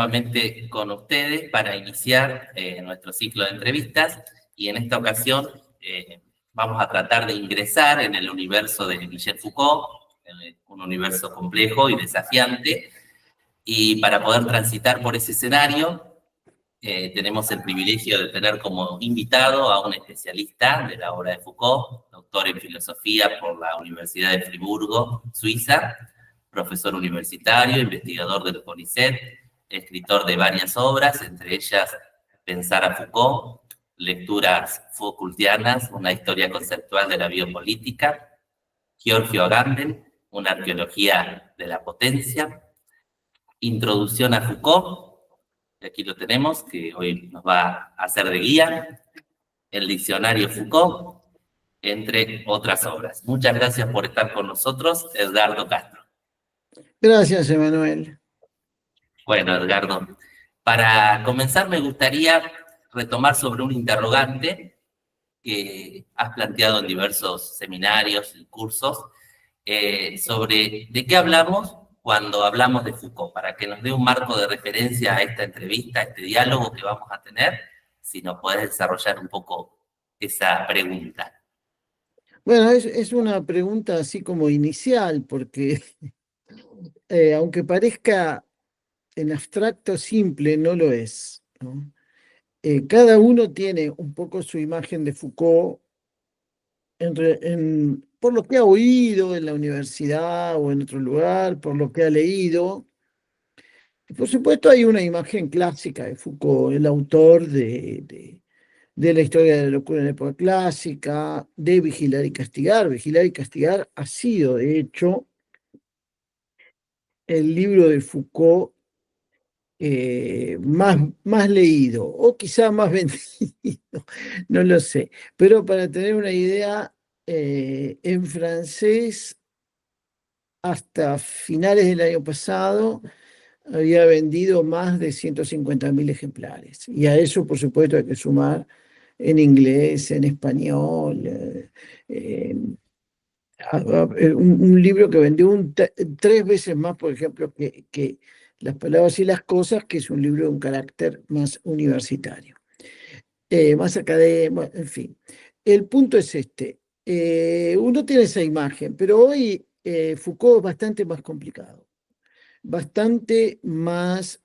nuevamente con ustedes para iniciar nuestro ciclo de entrevistas y en esta ocasión vamos a tratar de ingresar en el universo de Michel Foucault, un universo complejo y desafiante, y para poder transitar por ese escenario tenemos el privilegio de tener como invitado a un especialista de la obra de Foucault, doctor en filosofía por la Universidad de Friburgo, Suiza, profesor universitario, investigador del CONICET, escritor de varias obras, entre ellas Pensar a Foucault, Lecturas Foucaultianas, una historia conceptual de la biopolítica, Giorgio Agamben, una arqueología de la potencia, Introducción a Foucault, aquí lo tenemos, que hoy nos va a hacer de guía, el diccionario Foucault, entre otras obras. Muchas gracias por estar con nosotros, Edgardo Castro. Gracias, Emanuel. Bueno, Edgardo, para comenzar me gustaría retomar sobre un interrogante que has planteado en diversos seminarios y cursos, sobre de qué hablamos cuando hablamos de Foucault, para que nos dé un marco de referencia a esta entrevista, a este diálogo que vamos a tener, si nos podés desarrollar un poco esa pregunta. Bueno, es una pregunta así como inicial, porque aunque parezca en abstracto simple, no lo es, ¿no? Cada uno tiene un poco su imagen de Foucault por lo que ha oído en la universidad o en otro lugar, por lo que ha leído. Y por supuesto hay una imagen clásica de Foucault, el autor de la historia de la locura en la época clásica, de Vigilar y Castigar. Vigilar y Castigar ha sido, de hecho, el libro de Foucault más leído, o quizá más vendido, no lo sé. Pero para tener una idea, en francés, hasta finales del año pasado, había vendido más de 150.000 ejemplares. Y a eso, por supuesto, hay que sumar en inglés, en español, un libro que vendió 3 veces más, por ejemplo, que Las palabras y las cosas, que es un libro de un carácter más universitario, más académico, en fin. El punto es este. Uno tiene esa imagen, pero hoy Foucault es bastante más complicado, bastante más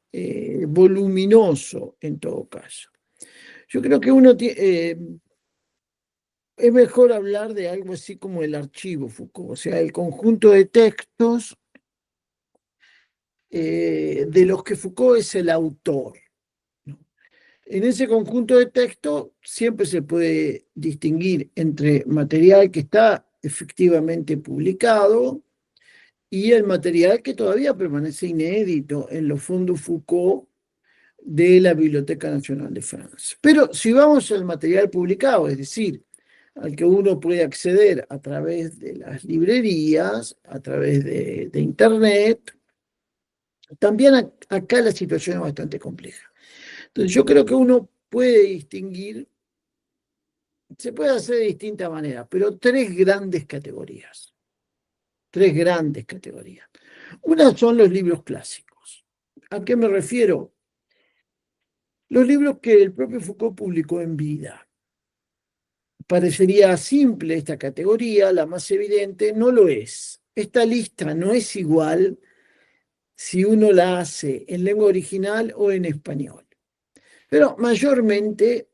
voluminoso en todo caso. Yo creo que es mejor hablar de algo así como el archivo Foucault, o sea, el conjunto de textos de los que Foucault es el autor, ¿no? En ese conjunto de textos siempre se puede distinguir entre material que está efectivamente publicado y el material que todavía permanece inédito en los fondos Foucault de la Biblioteca Nacional de Francia. Pero si vamos al material publicado, es decir, al que uno puede acceder a través de las librerías, a través de Internet, también acá la situación es bastante compleja. Entonces yo creo que uno puede distinguir, se puede hacer de distinta manera, pero tres grandes categorías. Tres grandes categorías. Una son los libros clásicos. ¿A qué me refiero? Los libros que el propio Foucault publicó en vida. Parecería simple esta categoría, la más evidente, no lo es. Esta lista no es igual si uno la hace en lengua original o en español. Pero mayormente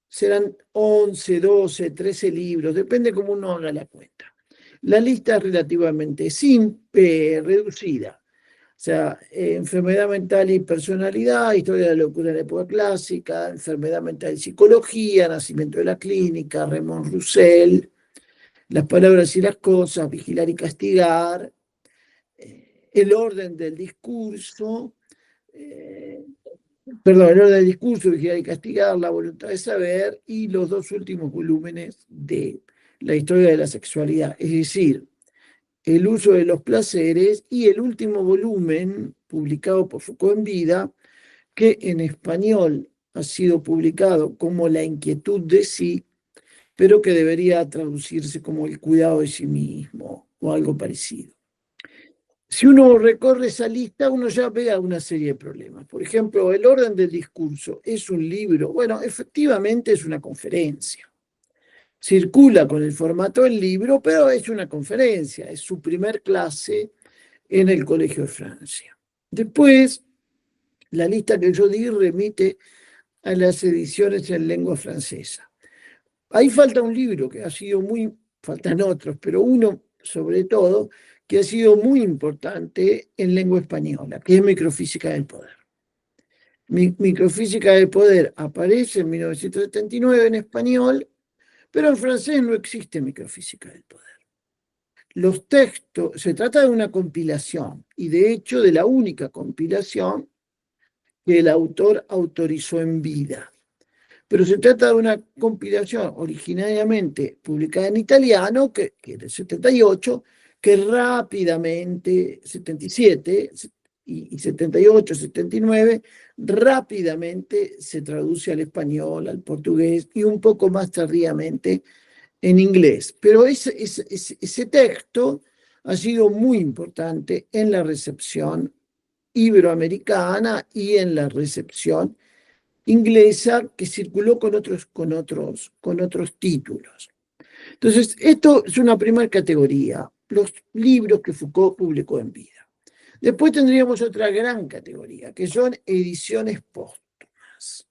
serán 11, 12, 13 libros, depende cómo uno haga la cuenta. La lista es relativamente simple, reducida. O sea, enfermedad mental y personalidad, historia de la locura en la época clásica, enfermedad mental y psicología, nacimiento de la clínica, Raymond Roussel, las palabras y las cosas, vigilar y castigar, el orden del discurso, el orden del discurso, vigilar y castigar, la voluntad de saber y los 2 últimos volúmenes de la historia de la sexualidad, es decir, el uso de los placeres y el último volumen publicado por Foucault en vida, que en español ha sido publicado como La inquietud de sí, pero que debería traducirse como El cuidado de sí mismo o algo parecido. Si uno recorre esa lista, uno ya ve una serie de problemas. Por ejemplo, el orden del discurso es un libro. Bueno, efectivamente es una conferencia. Circula con el formato del libro, pero es una conferencia. Es su primer clase en el Colegio de Francia. Después, la lista que yo di remite a las ediciones en lengua francesa. Ahí falta un libro que ha sido faltan otros, pero uno sobre todo, que ha sido muy importante en lengua española, que es Microfísica del Poder. Microfísica del Poder aparece en 1979 en español, pero en francés no existe Microfísica del Poder. Los textos, se trata de una compilación, y de hecho de la única compilación que el autor autorizó en vida. Pero se trata de una compilación originariamente publicada en italiano, que es del 78, que rápidamente, 77 y 78, 79, rápidamente se traduce al español, al portugués y un poco más tardíamente en inglés. Pero ese texto ha sido muy importante en la recepción iberoamericana y en la recepción inglesa, que circuló con otros títulos. Entonces, esto es una primera categoría, los libros que Foucault publicó en vida. Después tendríamos otra gran categoría, que son ediciones póstumas.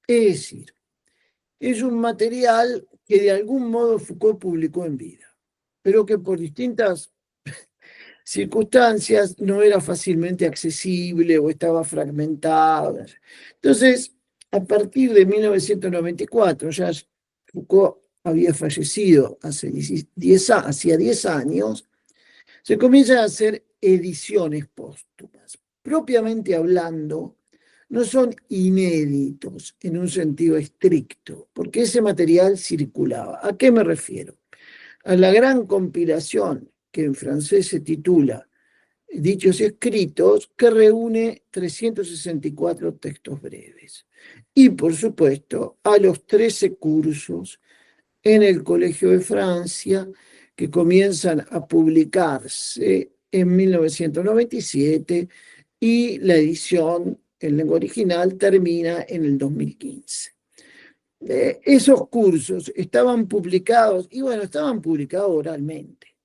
Es decir, es un material que de algún modo Foucault publicó en vida, pero que por distintas circunstancias no era fácilmente accesible o estaba fragmentado. Entonces, a partir de 1994, ya Foucault había fallecido hacía 10 años, se comienzan a hacer ediciones póstumas. Propiamente hablando, no son inéditos en un sentido estricto, porque ese material circulaba. ¿A qué me refiero? A la gran compilación que en francés se titula Dichos y Escritos, que reúne 364 textos breves. Y, por supuesto, a los 13 cursos en el Colegio de Francia, que comienzan a publicarse en 1997 y la edición en lengua original termina en el 2015. Esos cursos estaban publicados, y bueno, estaban publicados oralmente.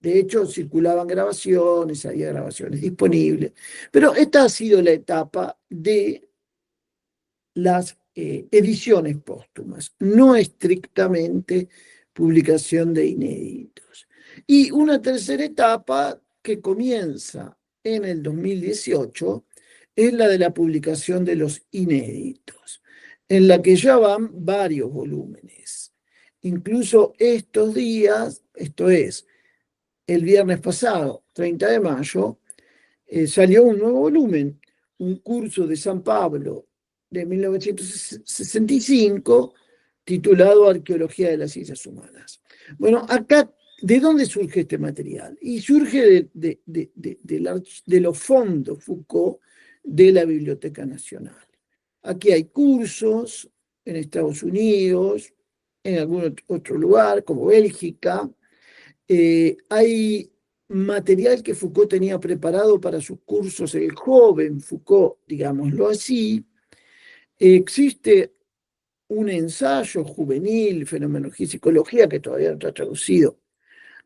De hecho, circulaban grabaciones, había grabaciones disponibles, pero esta ha sido la etapa de las ediciones póstumas, no estrictamente publicación de inéditos. Y una tercera etapa que comienza en el 2018 es la de la publicación de los inéditos, en la que ya van varios volúmenes. Incluso estos días, esto es, el viernes pasado, 30 de mayo, salió un nuevo volumen, un curso de San Pablo de 1965, titulado Arqueología de las Ciencias Humanas. Bueno, acá, ¿de dónde surge este material? Y surge de los fondos Foucault de la Biblioteca Nacional. Aquí hay cursos en Estados Unidos, en algún otro lugar, como Bélgica. Hay material que Foucault tenía preparado para sus cursos, el joven Foucault, digámoslo así. Existe un ensayo juvenil, Fenomenología y Psicología, que todavía no está traducido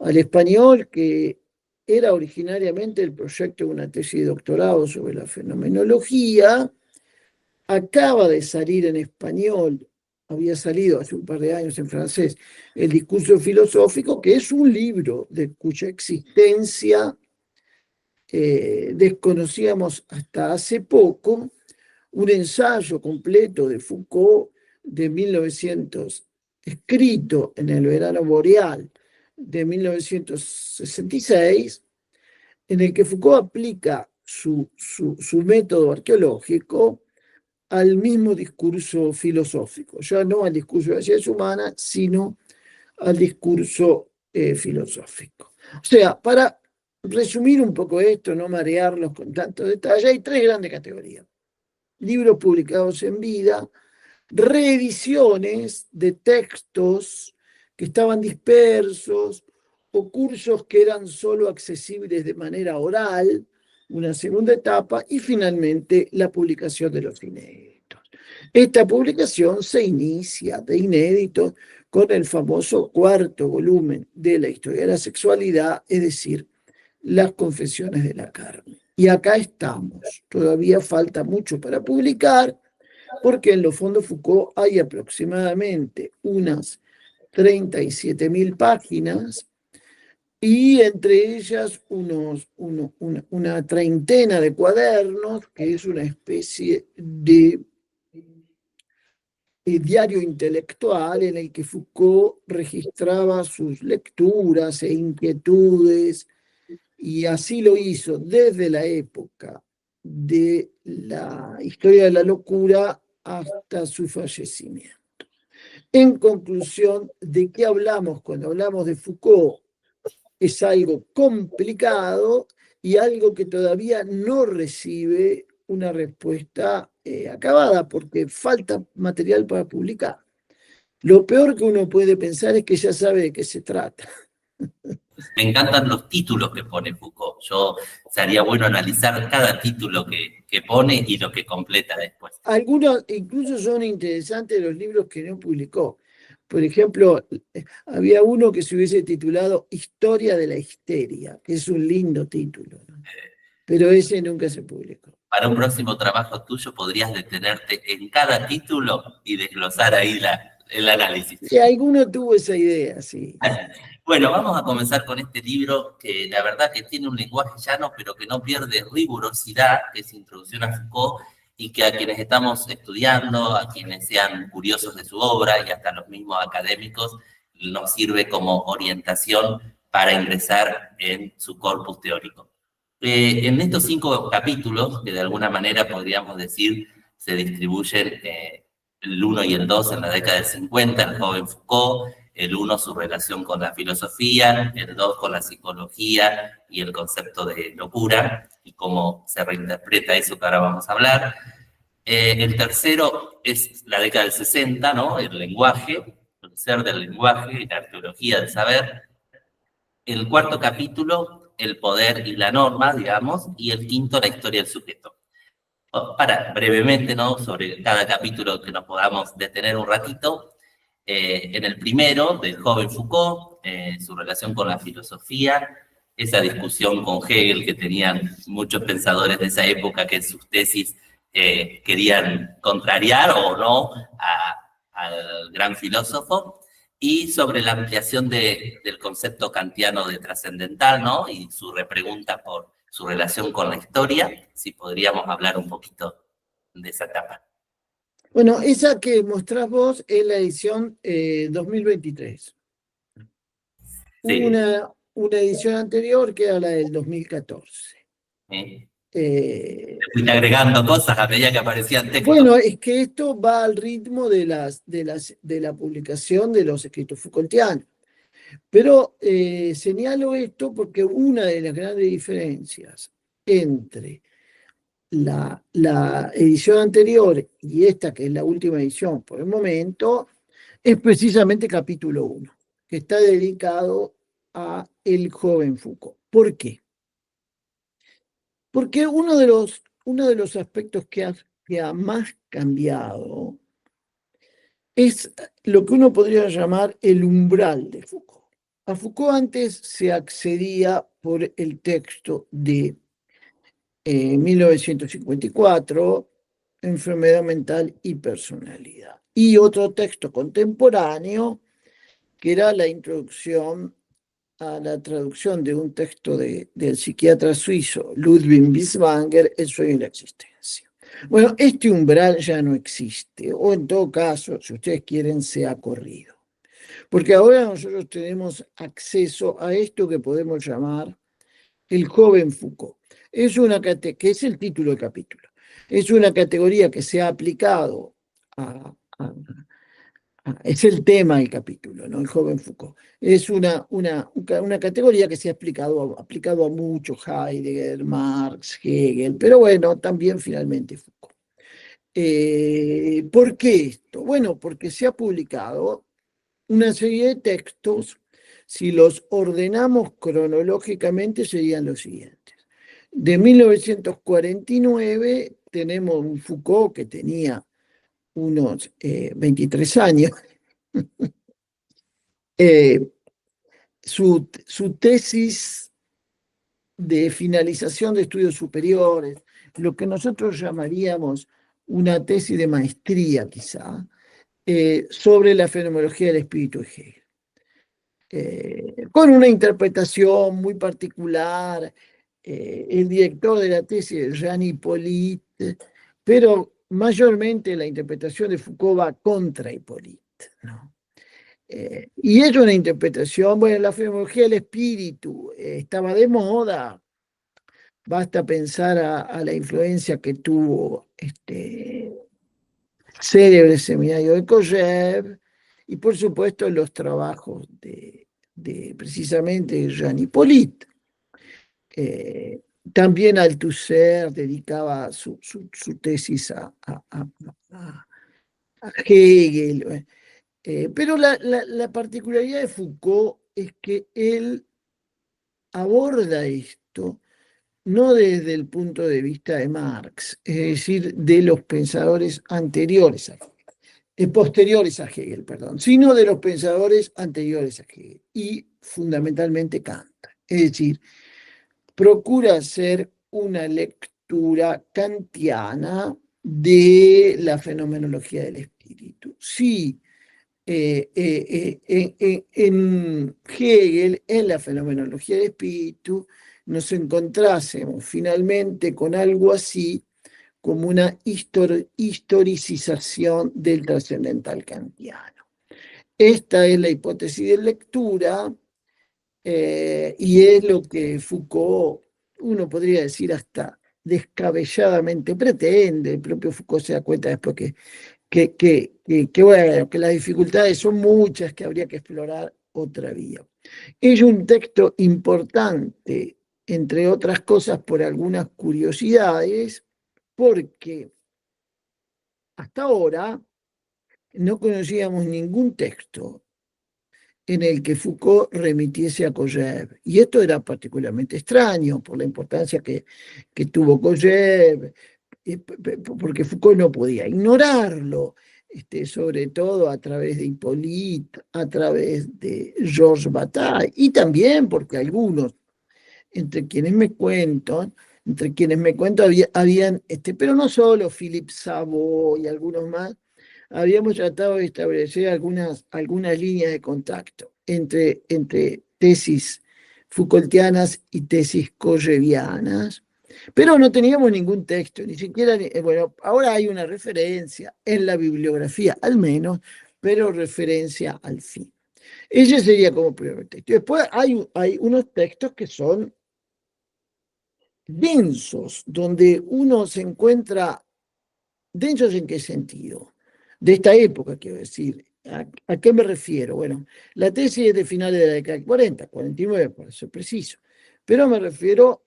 al español, que era originariamente el proyecto de una tesis de doctorado sobre la fenomenología. Acaba de salir en español, había salido hace un par de años en francés, El discurso filosófico, que es un libro de cuya existencia desconocíamos hasta hace poco, un ensayo completo de Foucault de 1900, escrito en el verano boreal de 1966, en el que Foucault aplica su método arqueológico al mismo discurso filosófico, ya no al discurso de las ciencias humanas, sino al discurso filosófico. O sea, para resumir un poco esto, no marearlos con tanto detalle, hay tres grandes categorías. Libros publicados en vida, reediciones de textos que estaban dispersos o cursos que eran solo accesibles de manera oral, una segunda etapa, y finalmente la publicación de los inéditos. Esta publicación se inicia de inéditos con el famoso cuarto volumen de la historia de la sexualidad, es decir, las confesiones de la carne. Y acá estamos. Todavía falta mucho para publicar, porque en los fondos Foucault hay aproximadamente unas 37.000 páginas y entre ellas una treintena de cuadernos, que es una especie de diario intelectual en el que Foucault registraba sus lecturas e inquietudes, y así lo hizo desde la época de la historia de la locura hasta su fallecimiento. En conclusión, ¿de qué hablamos cuando hablamos de Foucault? Es algo complicado y algo que todavía no recibe una respuesta acabada, porque falta material para publicar. Lo peor que uno puede pensar es que ya sabe de qué se trata. Me encantan los títulos que pone Foucault. Sería bueno analizar cada título que pone y lo que completa después. Algunos incluso son interesantes los libros que no publicó. Por ejemplo, había uno que se hubiese titulado Historia de la histeria, que es un lindo título, ¿no? Pero ese nunca se publicó. Para un próximo trabajo tuyo podrías detenerte en cada título y desglosar ahí el análisis. Y alguno tuvo esa idea, sí. Bueno, vamos a comenzar con este libro que la verdad que tiene un lenguaje llano, pero que no pierde rigurosidad, que es Introducción a Foucault, y que a quienes estamos estudiando, a quienes sean curiosos de su obra y hasta los mismos académicos, nos sirve como orientación para ingresar en su corpus teórico. En estos 5 capítulos, que de alguna manera podríamos decir se distribuyen el 1 y el 2 en la década del 50, el joven Foucault, el 1 su relación con la filosofía, el 2 con la psicología y el concepto de locura, y cómo se reinterpreta eso que ahora vamos a hablar. El tercero es la década del 60, ¿no? El lenguaje, el ser del lenguaje y la arqueología del saber. El cuarto capítulo, el poder y la norma, digamos, y el quinto, la historia del sujeto. Para brevemente, ¿no? Sobre cada capítulo que nos podamos detener un ratito. En el primero, del joven Foucault, su relación con la filosofía, esa discusión con Hegel que tenían muchos pensadores de esa época que en sus tesis querían contrariar o no al gran filósofo, y sobre la ampliación del concepto kantiano de trascendental, ¿no? Y su repregunta por su relación con la historia, si podríamos hablar un poquito de esa etapa. Bueno, esa que mostrás vos es la edición 2023. Sí. Una edición anterior que era la del 2014. Fui agregando cosas a medida que aparecían textos. Bueno, es que esto va al ritmo de la publicación de los escritos Foucaultianos. Pero señalo esto porque una de las grandes diferencias entre la edición anterior y esta, que es la última edición por el momento, es precisamente capítulo 1, que está dedicado a el joven Foucault. ¿Por qué? Porque uno de los aspectos que ha más cambiado es lo que uno podría llamar el umbral de Foucault. A Foucault antes se accedía por el texto de 1954, Enfermedad mental y personalidad, y otro texto contemporáneo que era la introducción a la traducción de un texto del psiquiatra suizo Ludwig Binswanger, El sueño y la existencia. Bueno, este umbral ya no existe, o en todo caso, si ustedes quieren, se ha corrido. Porque ahora nosotros tenemos acceso a esto que podemos llamar el joven Foucault. Que es el título del capítulo. Es una categoría que se ha aplicado es el tema del capítulo, ¿no? El joven Foucault. Es una categoría que se ha aplicado a muchos, Heidegger, Marx, Hegel, pero bueno, también finalmente Foucault. ¿Por qué esto? Bueno, porque se ha publicado una serie de textos Si los ordenamos cronológicamente serían los siguientes. De 1949 tenemos un Foucault que tenía unos 23 años. Su tesis de finalización de estudios superiores, lo que nosotros llamaríamos una tesis de maestría quizá, sobre la fenomenología del espíritu de Hegel. Con una interpretación muy particular. El director de la tesis es Jean Hippolyte, pero mayormente la interpretación de Foucault va contra Hippolyte, ¿no? Y es una interpretación, bueno, la fenomenología del espíritu estaba de moda, basta pensar a la influencia que tuvo este célebre seminario de Kojev, y por supuesto los trabajos de precisamente Jean Hippolyte. También Althusser dedicaba su tesis a Hegel. Pero la particularidad de Foucault es que él aborda esto no desde el punto de vista de Marx, es decir, de los pensadores anteriores posteriores a Hegel, perdón, sino de los pensadores anteriores a Hegel y fundamentalmente Kant. Es decir, procura hacer una lectura kantiana de la fenomenología del espíritu. Sí, en Hegel, en la fenomenología del espíritu, nos encontrásemos finalmente con algo así como una historicización del trascendental kantiano. Esta es la hipótesis de lectura y es lo que Foucault, uno podría decir hasta descabelladamente pretende. El propio Foucault se da cuenta después bueno, que las dificultades son muchas, que habría que explorar otra vía. Es un texto importante, entre otras cosas, por algunas curiosidades, porque hasta ahora no conocíamos ningún texto en el que Foucault remitiese a Kojev. Y esto era particularmente extraño por la importancia que tuvo Kojev, porque Foucault no podía ignorarlo, sobre todo a través de Hippolyte, a través de Georges Bataille, y también porque algunos, entre quienes me cuento, habían, pero no solo Philippe Savot y algunos más, habíamos tratado de establecer algunas líneas de contacto entre tesis Foucaultianas y tesis kojevianas, pero no teníamos ningún texto, ni siquiera, bueno, ahora hay una referencia en la bibliografía al menos, pero referencia al fin. Ese sería como primer texto. Después hay unos textos que son densos, donde uno se encuentra, densos en qué sentido, de esta época, quiero decir. ¿A qué me refiero? Bueno, la tesis es de finales de la década de 40, 49, para ser preciso, pero me refiero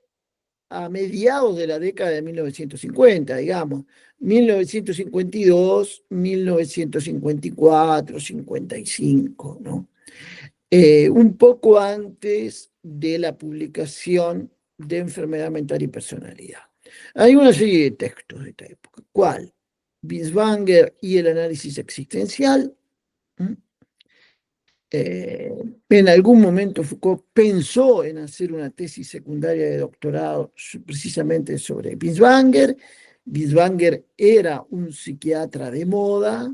a mediados de la década de 1950, digamos, 1952, 1954, 55, ¿no? Un poco antes de la publicación de Enfermedad Mental y Personalidad. Hay una serie de textos de esta época. ¿Cuál? Binswanger y el análisis existencial. En algún momento Foucault pensó en hacer una tesis secundaria de doctorado precisamente sobre Binswanger. Binswanger era un psiquiatra de moda,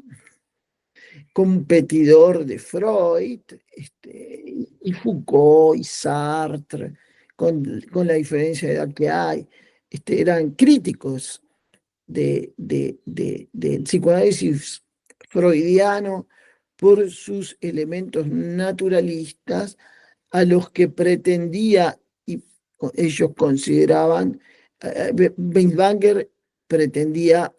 competidor de Freud, y Foucault y Sartre, con la diferencia de edad que hay, eran críticos del psicoanálisis freudiano por sus elementos naturalistas a los que pretendía y ellos consideraban, Binswanger pretendía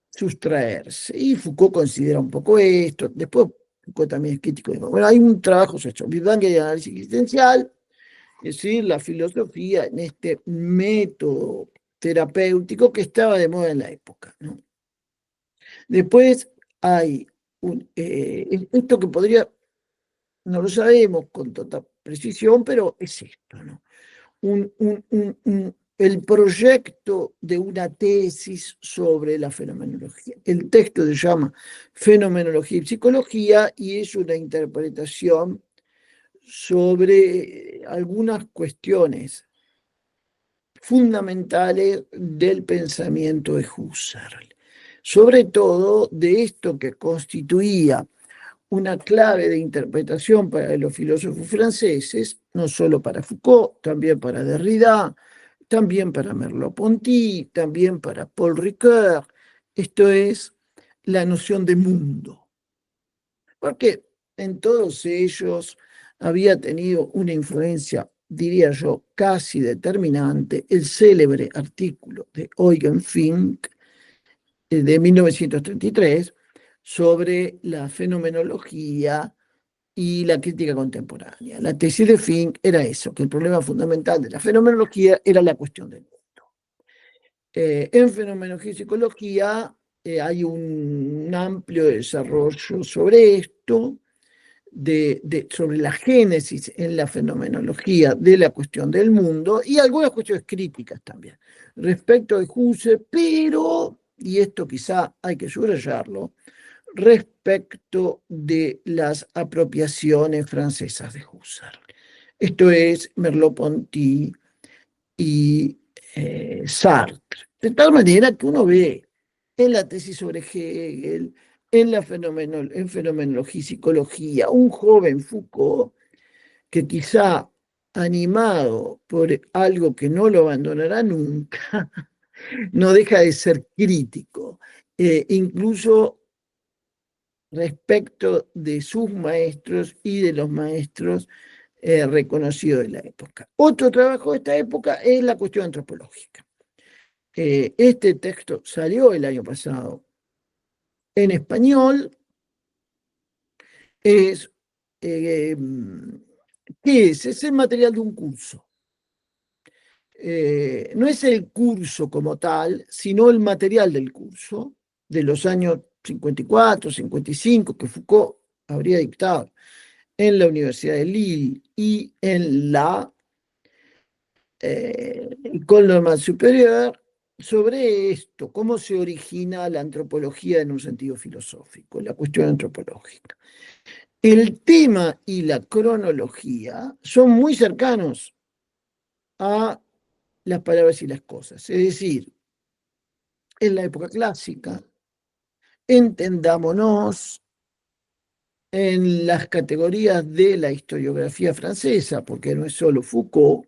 sustraerse. Y Foucault considera un poco esto. Después Foucault también es crítico. Bueno, hay un trabajo hecho, Binswanger y análisis existencial, es decir, la filosofía en este método terapéutico que estaba de moda en la época, ¿no? Después hay esto que podría no lo sabemos con total precisión, pero es esto, ¿no? El proyecto de una tesis sobre la fenomenología. El texto se llama Fenomenología y Psicología y es una interpretación sobre algunas cuestiones fundamentales del pensamiento de Husserl, sobre todo de esto que constituía una clave de interpretación para los filósofos franceses, no solo para Foucault, también para Derrida, también para Merleau-Ponty, también para Paul Ricoeur. Esto es la noción de mundo, porque en todos ellos había tenido una influencia, diría yo, casi determinante, el célebre artículo de Eugen Fink de 1933 sobre la fenomenología y la crítica contemporánea. La tesis de Fink era eso, que el problema fundamental de la fenomenología era la cuestión del mundo. En fenomenología y psicología hay un amplio desarrollo sobre esto, sobre la génesis en la fenomenología de la cuestión del mundo y algunas cuestiones críticas también respecto de Husserl, pero, y esto quizá hay que subrayarlo, respecto de las apropiaciones francesas de Husserl. Esto es Merleau-Ponty y Sartre. De tal manera que uno ve en la tesis sobre Hegel, en fenomenología y psicología, un joven Foucault que quizá animado por algo que no lo abandonará nunca, no deja de ser crítico, incluso respecto de sus maestros y de los maestros reconocidos de la época. Otro trabajo de esta época es la cuestión antropológica. Este texto salió el año pasado en español. Es, ¿qué es? Es el material de un curso. No es el curso como tal, sino el material del curso de los años 54, 55, que Foucault habría dictado en la Universidad de Lille y en la École Normale Supérieure, sobre esto, cómo se origina la antropología en un sentido filosófico, la cuestión antropológica. El tema y la cronología son muy cercanos a las palabras y las cosas, es decir, en la época clásica, entendámonos en las categorías de la historiografía francesa, porque no es solo Foucault,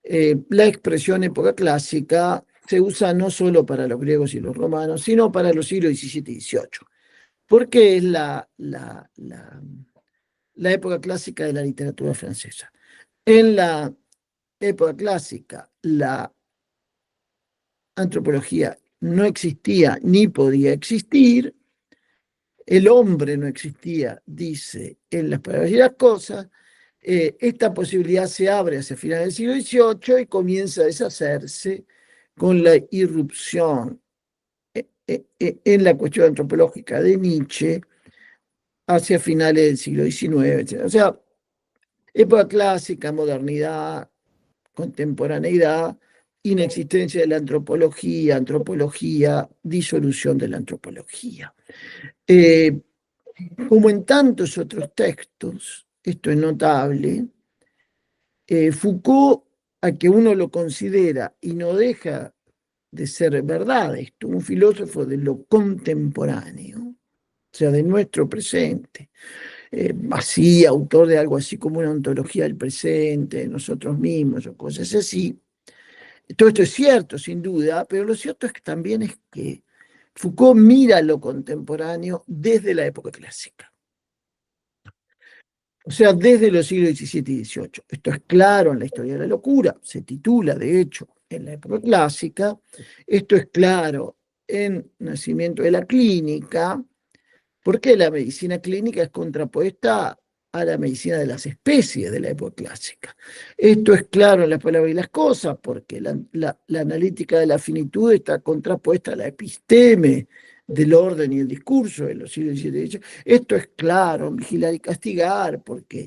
la expresión época clásica se usa no solo para los griegos y los romanos, sino para los siglos XVII y XVIII, porque es la época clásica de la literatura francesa. En la época clásica, la antropología no existía ni podía existir, el hombre no existía, dice en las palabras y las cosas. Esta posibilidad se abre hacia finales del siglo XVIII y comienza a deshacerse con la irrupción en la cuestión antropológica de Nietzsche hacia finales del siglo XIX, etc. O sea, época clásica, modernidad, contemporaneidad, inexistencia de la antropología, disolución de la antropología. Como en tantos otros textos, esto es notable, Foucault, a que uno lo considera y no deja de ser verdad esto, un filósofo de lo contemporáneo, o sea, de nuestro presente, así, autor de algo así como una ontología del presente, de nosotros mismos o cosas así. Todo esto es cierto, sin duda, pero lo cierto es que también es que Foucault mira lo contemporáneo desde la época clásica. O sea, desde los siglos XVII y XVIII. Esto es claro en la historia de la locura, se titula, de hecho, en la época clásica. Esto es claro en Nacimiento de la Clínica, porque la medicina clínica es contrapuesta a la medicina de las especies de la época clásica. Esto es claro en las palabras y las cosas, porque la analítica de la finitud está contrapuesta a la episteme del orden y el discurso de los siglos XVII y XVIII. Esto es claro, vigilar y castigar, porque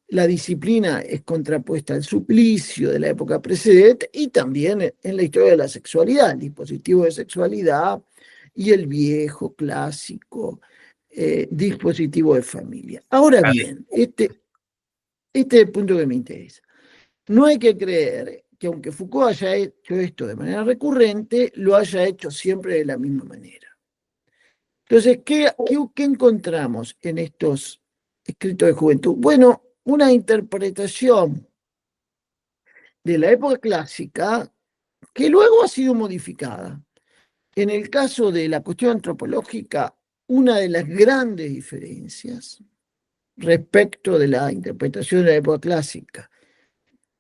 la disciplina es contrapuesta al suplicio de la época precedente y también en la historia de la sexualidad, el dispositivo de sexualidad y el viejo clásico dispositivo de familia. Ahora bien, este es el punto que me interesa. No hay que creer que aunque Foucault haya hecho esto de manera recurrente, lo haya hecho siempre de la misma manera. Entonces, ¿qué encontramos en estos escritos de juventud? Bueno, una interpretación de la época clásica que luego ha sido modificada. En el caso de la cuestión antropológica, una de las grandes diferencias respecto de la interpretación de la época clásica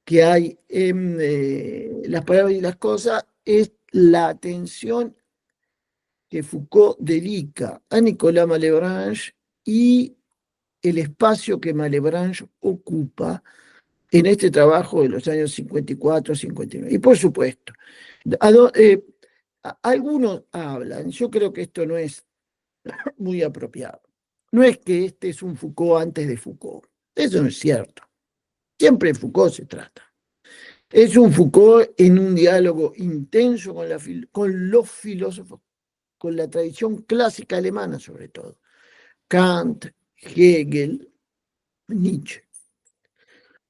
que hay en las palabras y las cosas es la atención que Foucault dedica a Nicolas Malebranche y el espacio que Malebranche ocupa en este trabajo de los años 54, 59. Y por supuesto, algunos hablan, yo creo que esto no es muy apropiado. No es que este es un Foucault antes de Foucault. Eso no es cierto. Siempre de Foucault se trata. Es un Foucault en un diálogo intenso con los filósofos, con la tradición clásica alemana sobre todo. Kant, Hegel, Nietzsche.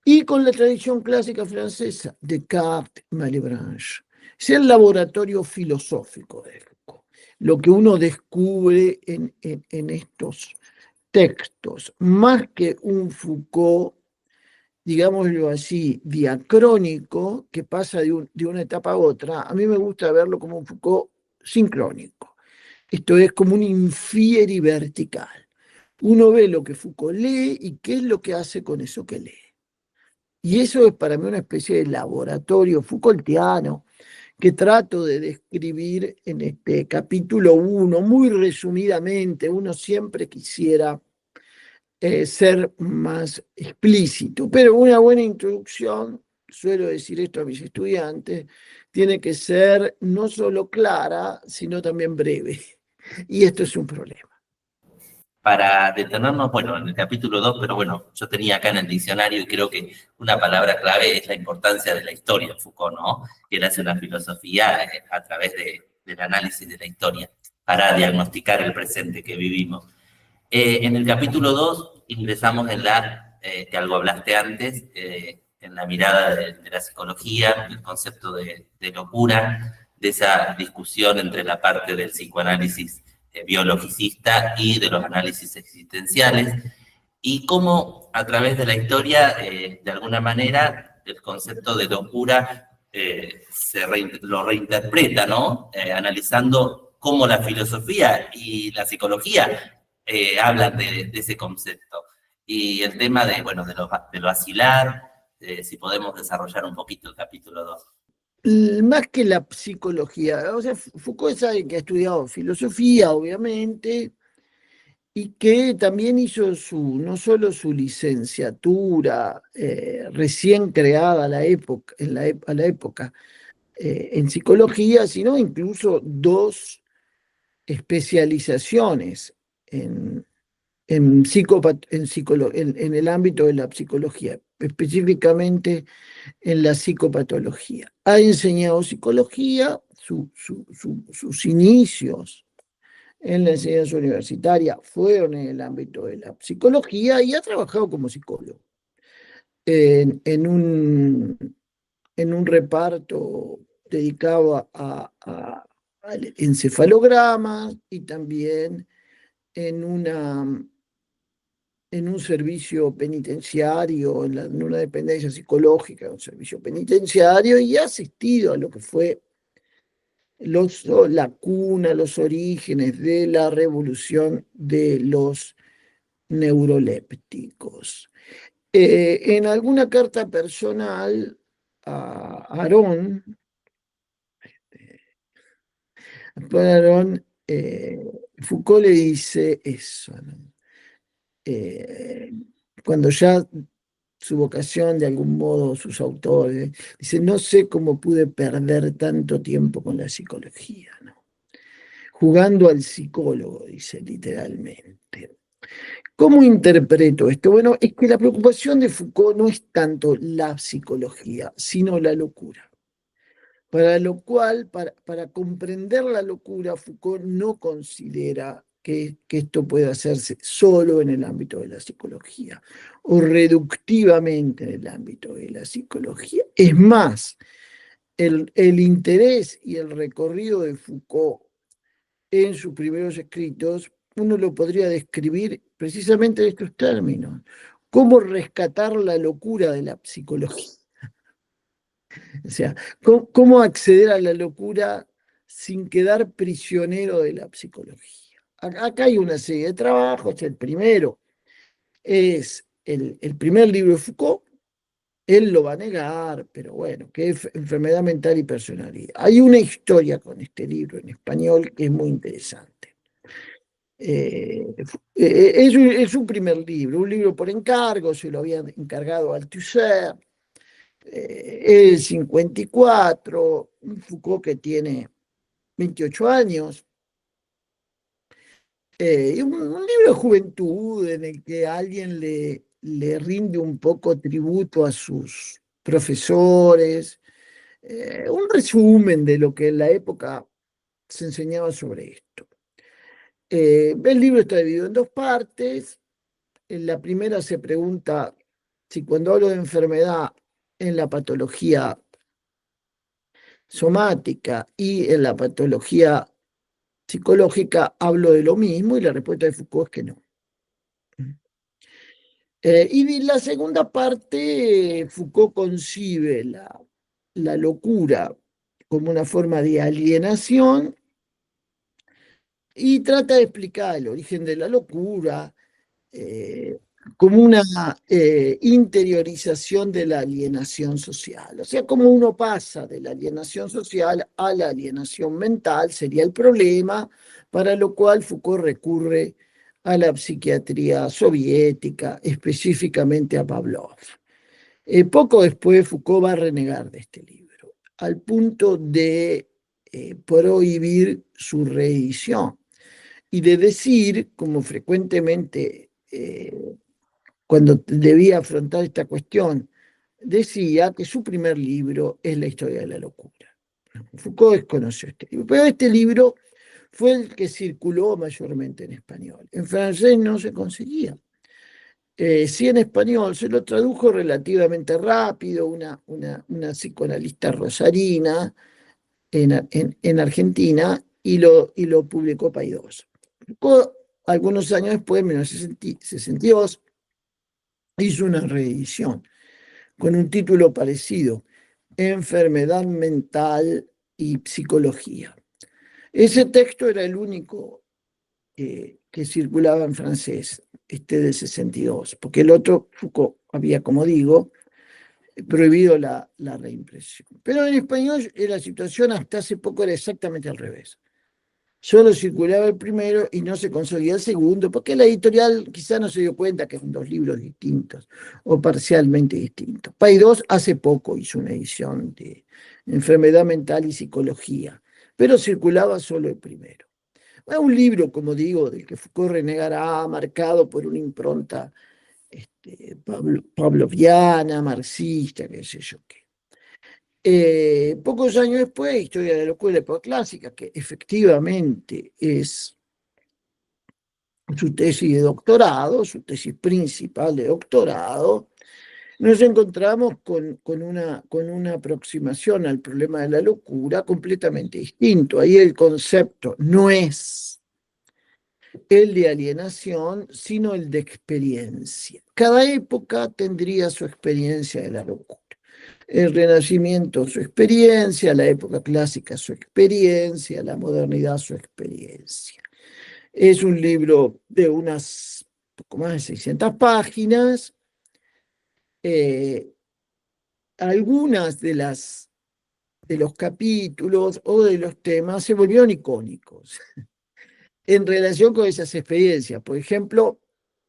Y con la tradición clásica francesa, Descartes, Malebranche. Es el laboratorio filosófico de Foucault. Lo que uno descubre en estos textos, más que un Foucault, digámoslo así, diacrónico, que pasa de una etapa a otra, a mí me gusta verlo como un Foucault sincrónico. Esto es como un infieri vertical. Uno ve lo que Foucault lee y qué es lo que hace con eso que lee. Y eso es para mí una especie de laboratorio Foucaultiano que trato de describir en este capítulo 1, muy resumidamente. Uno siempre quisiera ser más explícito, pero una buena introducción, suelo decir esto a mis estudiantes, tiene que ser no solo clara, sino también breve. Y esto es un problema. Para detenernos, bueno, en el capítulo 2, pero bueno, yo tenía acá en el diccionario y creo que una palabra clave es la importancia de la historia, Foucault, ¿no? Que él hace una filosofía a través del análisis de la historia para diagnosticar el presente que vivimos. En el capítulo 2 ingresamos en que algo hablaste antes, en la mirada de la psicología, el concepto de locura, de esa discusión entre la parte del psicoanálisis biologicista y de los análisis existenciales, y cómo a través de la historia, de alguna manera, el concepto de locura lo reinterpreta, ¿no? Analizando cómo la filosofía y la psicología hablan de ese concepto. Y el tema bueno, de lo asilar, si podemos desarrollar un poquito el capítulo 2. Más que la psicología, o sea, Foucault es alguien que ha estudiado filosofía, obviamente, y que también hizo no solo su licenciatura recién creada a la época, a la época en psicología, sino incluso dos especializaciones en el ámbito de la psicología, específicamente en la psicopatología. Ha enseñado psicología, sus inicios en la enseñanza universitaria fueron en el ámbito de la psicología y ha trabajado como psicólogo en, en un, en un reparto dedicado al encefalograma y también en en un servicio penitenciario, en una dependencia psicológica, un servicio penitenciario, y ha asistido a lo que fue la cuna, los orígenes de la revolución de los neurolépticos. En alguna carta personal a Aarón, Foucault le dice eso, ¿no? Cuando ya su vocación, de algún modo, sus autores, dice, no sé cómo pude perder tanto tiempo con la psicología, ¿no? jugando al psicólogo, dice literalmente. ¿Cómo interpreto esto? Bueno, es que la preocupación de Foucault no es tanto la psicología, sino la locura. Para lo cual, para comprender la locura, Foucault no considera que esto pueda hacerse solo en el ámbito de la psicología o reductivamente en el ámbito de la psicología. Es más, el interés y el recorrido de Foucault en sus primeros escritos, uno lo podría describir precisamente en estos términos. ¿Cómo rescatar la locura de la psicología? O sea, ¿cómo acceder a la locura sin quedar prisionero de la psicología? Acá hay una serie de trabajos. El primero es el primer libro de Foucault. Él lo va a negar, pero bueno, que es Enfermedad Mental y Personalidad. Hay una historia con este libro en español que es muy interesante. Es un primer libro, un libro por encargo, se lo habían encargado al Althusser. El 54, un Foucault que tiene 28 años, un libro de juventud en el que alguien le rinde un poco tributo a sus profesores, un resumen de lo que en la época se enseñaba sobre esto. El libro está dividido en dos partes. En la primera se pregunta si cuando hablo de enfermedad en la patología somática y en la patología psicológica hablo de lo mismo, y la respuesta de Foucault es que no. Y la segunda parte, Foucault concibe la locura como una forma de alienación y trata de explicar el origen de la locura, eh, como una interiorización de la alienación social. O sea, como uno pasa de la alienación social a la alienación mental, sería el problema, para lo cual Foucault recurre a la psiquiatría soviética, específicamente a Pavlov. Poco después Foucault va a renegar de este libro, al punto de prohibir su reedición y de decir, como frecuentemente cuando debía afrontar esta cuestión, decía que su primer libro es La historia de la locura. Foucault desconoció este libro, pero este libro fue el que circuló mayormente en español. En francés no se conseguía. Sí, en español se lo tradujo relativamente rápido una psicoanalista rosarina en Argentina, y lo publicó Paidós. Algunos años después, en 1962, hizo una reedición con un título parecido, Enfermedad Mental y Psicología. Ese texto era el único que circulaba en francés, este del 62, porque el otro, Foucault, había, como digo, prohibido la reimpresión. Pero en español la situación hasta hace poco era exactamente al revés. Solo circulaba el primero y no se conseguía el segundo, porque la editorial quizá no se dio cuenta que eran dos libros distintos o parcialmente distintos. Paidós hace poco hizo una edición de Enfermedad Mental y Psicología, pero circulaba solo el primero. Un libro, como digo, del que Foucault renegará, marcado por una impronta pavloviana, marxista, qué sé yo qué. Pocos años después, Historia de la locura y la época clásica, que efectivamente es su tesis de doctorado, su tesis principal de doctorado, nos encontramos con una aproximación al problema de la locura completamente distinto. Ahí el concepto no es el de alienación, sino el de experiencia. Cada época tendría su experiencia de la locura. El Renacimiento su experiencia, la época clásica su experiencia, la modernidad su experiencia. Es un libro de unas poco más de 600 páginas. Algunas de los capítulos o de los temas se volvieron icónicos en relación con esas experiencias. Por ejemplo,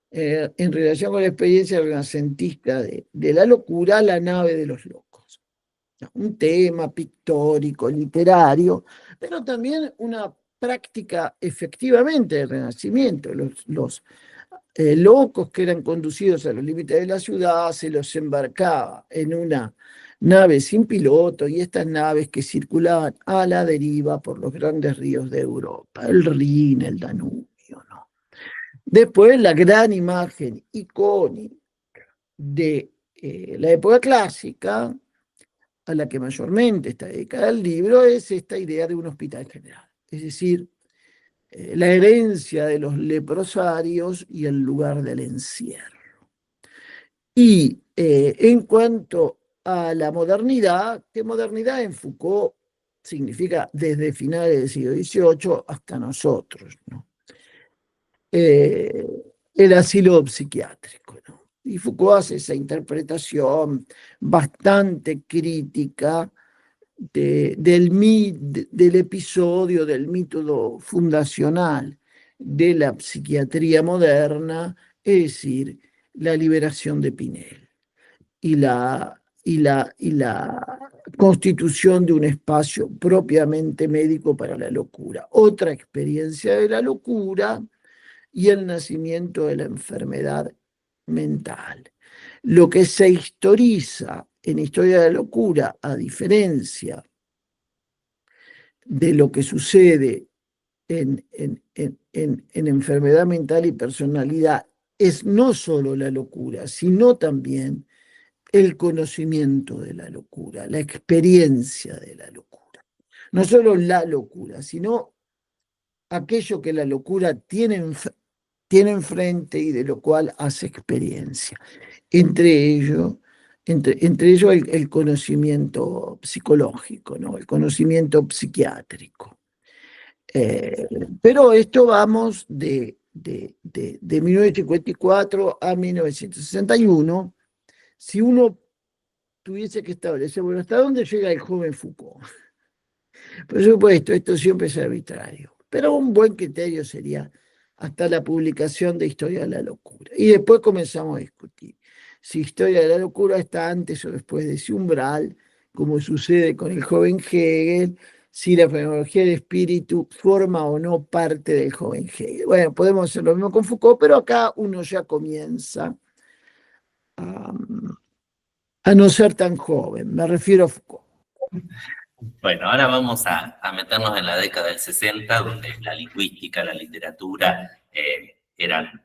en relación con la experiencia renacentista de la locura, la nave de los locos. Un tema pictórico, literario, pero también una práctica efectivamente del Renacimiento. Los locos que eran conducidos a los límites de la ciudad se los embarcaba en una nave sin piloto, y estas naves que circulaban a la deriva por los grandes ríos de Europa, el Rin, el Danubio, ¿no? Después la gran imagen icónica de la época clásica, a la que mayormente está dedicada el libro, es esta idea de un hospital general. Es decir, la herencia de los leprosarios y el lugar del encierro. Y en cuanto a la modernidad, que modernidad en Foucault significa desde finales del siglo XVIII hasta nosotros, ¿no? El asilo psiquiátrico, ¿no? Y Foucault hace esa interpretación bastante crítica del episodio, del método fundacional de la psiquiatría moderna, es decir, la liberación de Pinel y la constitución de un espacio propiamente médico para la locura. Otra experiencia de la locura y el nacimiento de la enfermedad mental. Lo que se historiza en Historia de la Locura, a diferencia de lo que sucede en enfermedad mental y personalidad, es no solo la locura, sino también el conocimiento de la locura, la experiencia de la locura. No solo la locura, sino aquello que la locura tiene enfrente y de lo cual hace experiencia. Entre ellos el conocimiento psicológico, ¿no? El conocimiento psiquiátrico. Pero esto vamos de 1954 a 1961. Si uno tuviese que establecer, bueno, ¿hasta dónde llega el joven Foucault? Por supuesto, esto siempre es arbitrario, pero un buen criterio sería hasta la publicación de Historia de la Locura. Y después comenzamos a discutir si Historia de la Locura está antes o después de ese umbral, como sucede con el joven Hegel, si la fenomenología del espíritu forma o no parte del joven Hegel. Bueno, podemos hacer lo mismo con Foucault, pero acá uno ya comienza a, a no ser tan joven, me refiero a Foucault. Bueno, ahora vamos a meternos en la década del 60, donde la lingüística, la literatura eran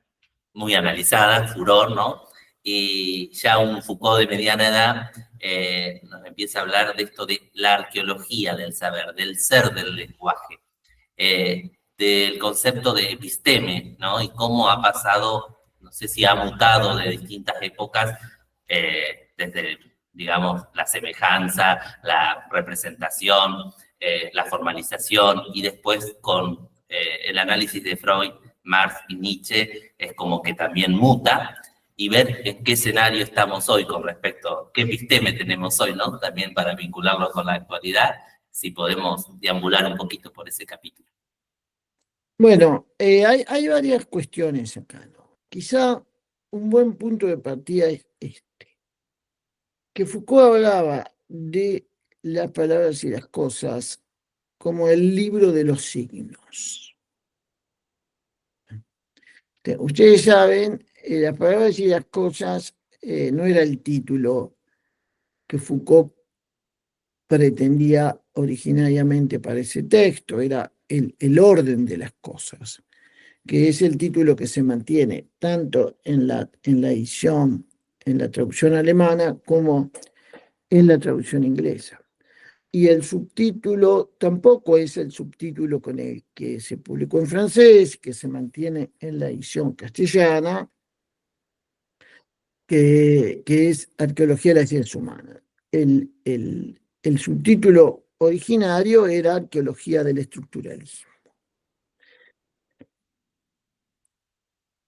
muy analizadas, furor, ¿no? Y ya un Foucault de mediana edad nos empieza a hablar de esto de la arqueología del saber, del ser del lenguaje, del concepto de episteme, ¿no? Y cómo ha pasado, no sé si ha mutado de distintas épocas, desde, digamos, la semejanza, la representación, la formalización, y después con el análisis de Freud, Marx y Nietzsche, es como que también muta, y ver en qué escenario estamos hoy con respecto, qué episteme tenemos hoy, ¿no? También para vincularlo con la actualidad, si podemos deambular un poquito por ese capítulo. Bueno, hay varias cuestiones acá, ¿no? Quizá un buen punto de partida es este, que Foucault hablaba de las palabras y las cosas como el libro de los signos. Ustedes saben, las palabras y las cosas no era el título que Foucault pretendía originariamente para ese texto, era el orden de las cosas, que es el título que se mantiene tanto en la edición, en la traducción alemana, como en la traducción inglesa. Y el subtítulo tampoco es el subtítulo con el que se publicó en francés, que se mantiene en la edición castellana, que es Arqueología de las Ciencias Humanas. El subtítulo originario era Arqueología del Estructuralismo.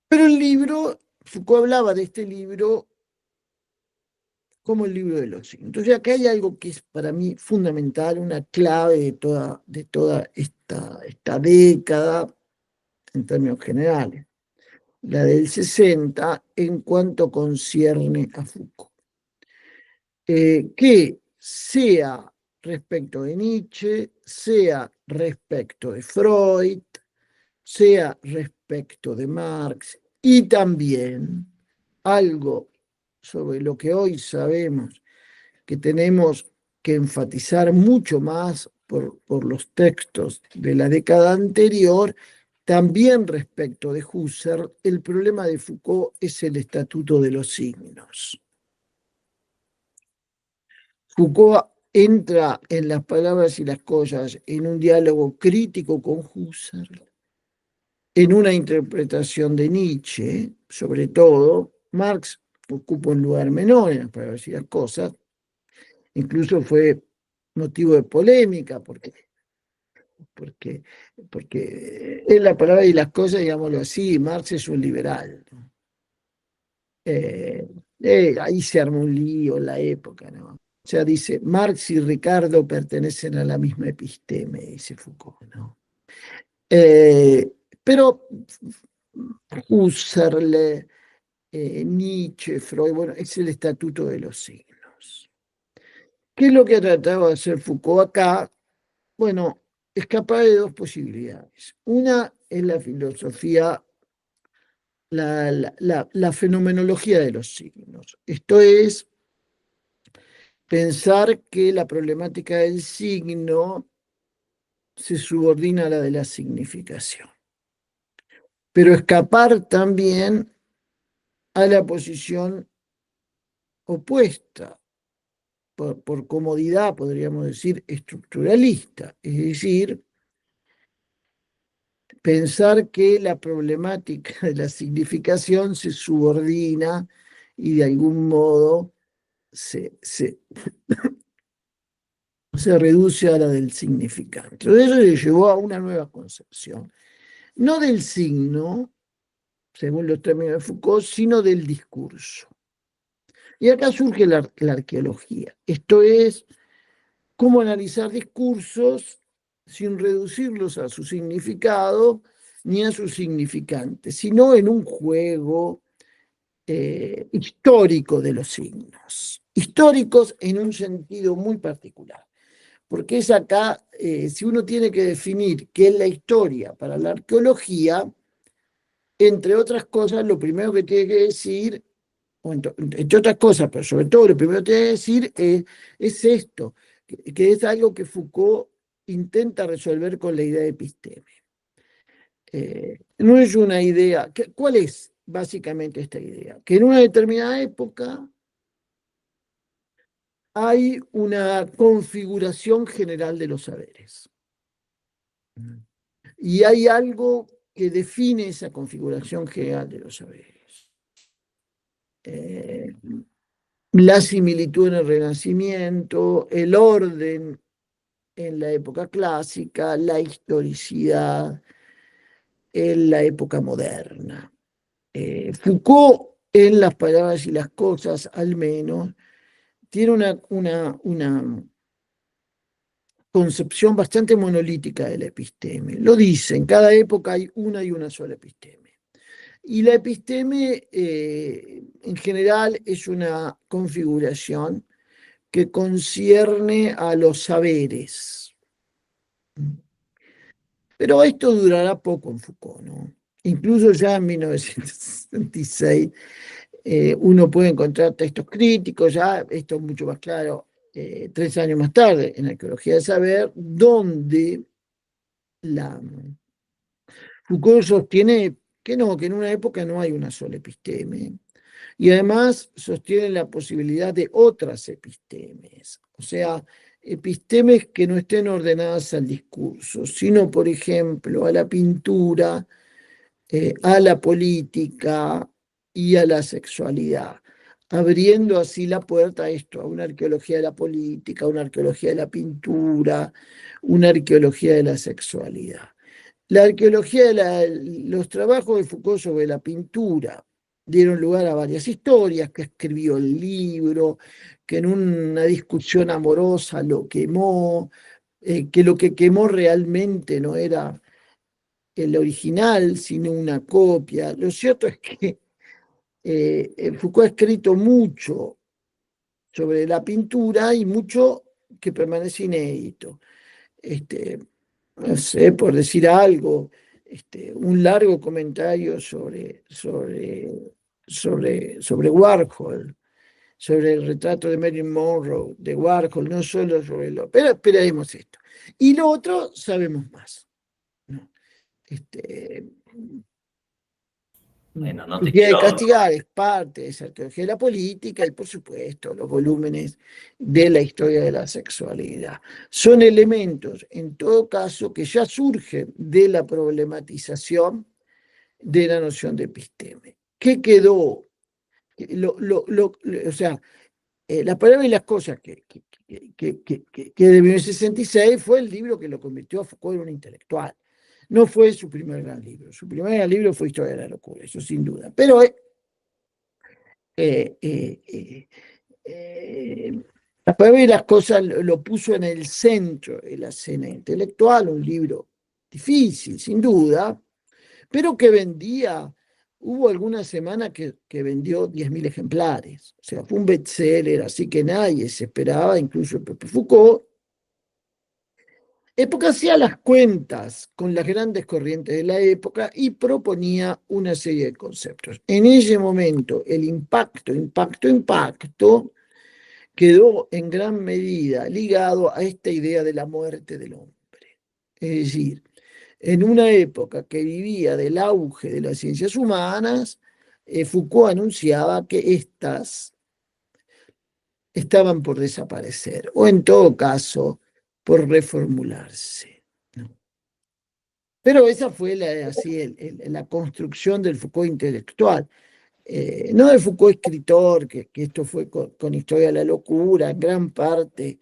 Pero el libro, Foucault hablaba de este libro como el libro de los signos. Entonces acá hay algo que es para mí fundamental, una clave de toda esta década en términos generales, la del 60 en cuanto concierne a Foucault. Que sea respecto de Nietzsche, sea respecto de Freud, sea respecto de Marx, y también algo sobre lo que hoy sabemos que tenemos que enfatizar mucho más por los textos de la década anterior, también respecto de Husserl, el problema de Foucault es el estatuto de los signos. Foucault entra en las palabras y las cosas en un diálogo crítico con Husserl, en una interpretación de Nietzsche, sobre todo. Marx ocupa un lugar menor en las palabras y las cosas, incluso fue motivo de polémica, porque en la palabra y las cosas, digámoslo así, Marx es un liberal. Ahí se armó un lío en la época, ¿no? O sea, dice, Marx y Ricardo pertenecen a la misma episteme, dice Foucault, ¿no? Pero Husserl, Nietzsche, Freud, bueno, es el estatuto de los signos. ¿Qué es lo que ha tratado de hacer Foucault acá? Bueno, escapar de dos posibilidades. Una es la filosofía, la fenomenología de los signos. Esto es pensar que la problemática del signo se subordina a la de la significación. Pero escapar también a la posición opuesta, por comodidad, podríamos decir, estructuralista, es decir, pensar que la problemática de la significación se subordina y de algún modo se reduce a la del significante. Entonces eso le llevó a una nueva concepción, no del signo, según los términos de Foucault, sino del discurso. Y acá surge la arqueología, esto es, cómo analizar discursos sin reducirlos a su significado ni a su significante, sino en un juego histórico de los signos, históricos en un sentido muy particular, porque es acá, si uno tiene que definir qué es la historia para la arqueología, entre otras cosas, lo primero que tiene que decir, entre otras cosas, pero sobre todo lo primero que tiene que decir es esto, que es algo que Foucault intenta resolver con la idea de episteme. No es una idea, ¿cuál es básicamente esta idea? Que en una determinada época hay una configuración general de los saberes. Y hay algo que define esa configuración general de los saberes. La similitud en el Renacimiento, el orden en la época clásica, la historicidad en la época moderna. Foucault, en las palabras y las cosas, al menos, tiene una concepción bastante monolítica de la episteme. Lo dice, en cada época hay una y una sola episteme. Y la episteme, en general, es una configuración que concierne a los saberes. Pero esto durará poco en Foucault, ¿no? Incluso ya en 1966 uno puede encontrar textos críticos, ya esto es mucho más claro, 3 años más tarde, en Arqueología del Saber, donde Foucault sostiene que no, que en una época no hay una sola episteme, y además sostiene la posibilidad de otras epistemes, o sea, epistemes que no estén ordenadas al discurso, sino, por ejemplo, a la pintura, a la política y a la sexualidad, abriendo así la puerta a esto, a una arqueología de la política, una arqueología de la pintura, una arqueología de la sexualidad. La arqueología los trabajos de Foucault sobre la pintura dieron lugar a varias historias, que escribió el libro, que en una discusión amorosa lo quemó, que lo que quemó realmente no era el original, sino una copia. Lo cierto es que Foucault ha escrito mucho sobre la pintura y mucho que permanece inédito. no sé, por decir algo, un largo comentario sobre Warhol, sobre el retrato de Marilyn Monroe, de Warhol, no solo sobre lo... Pero esperaremos esto. Y lo otro, sabemos más, ¿no? Bueno, no te Identidad de quiero. castigar es parte de esa arqueología de la política y, por supuesto, los volúmenes de la historia de la sexualidad. Son elementos, en todo caso, que ya surgen de la problematización de la noción de episteme. ¿Qué quedó? O sea, las palabras y las cosas que de 1966 fue el libro que lo convirtió a Foucault en un intelectual. No fue su primer gran libro. Su primer gran libro fue Historia de la locura, eso sin duda. Pero eh, eh, las palabras y las cosas lo puso en el centro de la escena intelectual, un libro difícil, sin duda, pero que vendía, hubo algunas semanas que vendió 10.000 ejemplares. O sea, fue un bestseller, así que nadie se esperaba, incluso el propio Foucault. Época hacía las cuentas con las grandes corrientes de la época y proponía una serie de conceptos. En ese momento, el impacto quedó en gran medida ligado a esta idea de la muerte del hombre. Es decir, en una época que vivía del auge de las ciencias humanas, Foucault anunciaba que éstas estaban por desaparecer, o en todo caso, por reformularse, ¿no? Pero esa fue la construcción del Foucault intelectual. No del Foucault escritor, que esto fue con Historia de la locura, en gran parte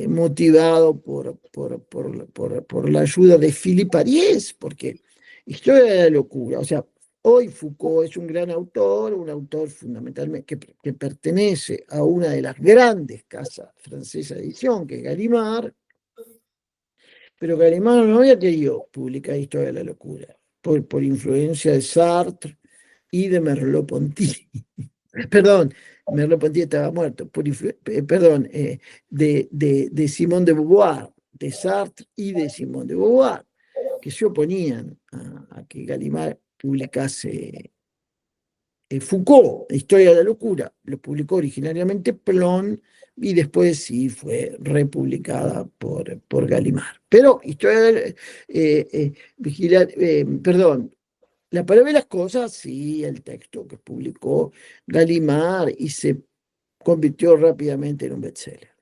motivado por la ayuda de Philippe Ariès, porque Historia de la locura, o sea, hoy Foucault es un gran autor, un autor fundamentalmente que pertenece a una de las grandes casas francesas de edición, que es Gallimard, pero Gallimard no había querido publicar Historia de la locura, por influencia de Sartre y de Merleau-Ponty. Perdón, Merleau-Ponty estaba muerto, perdón, de Simone de Beauvoir, de Sartre y de Simone de Beauvoir, que se oponían a que Gallimard publicase Foucault, Historia de la locura. Lo publicó originariamente Plon y después sí fue republicada por Gallimard. Pero Historia de perdón, la palabra de las cosas, sí, el texto que publicó Gallimard y se convirtió rápidamente en un bestseller.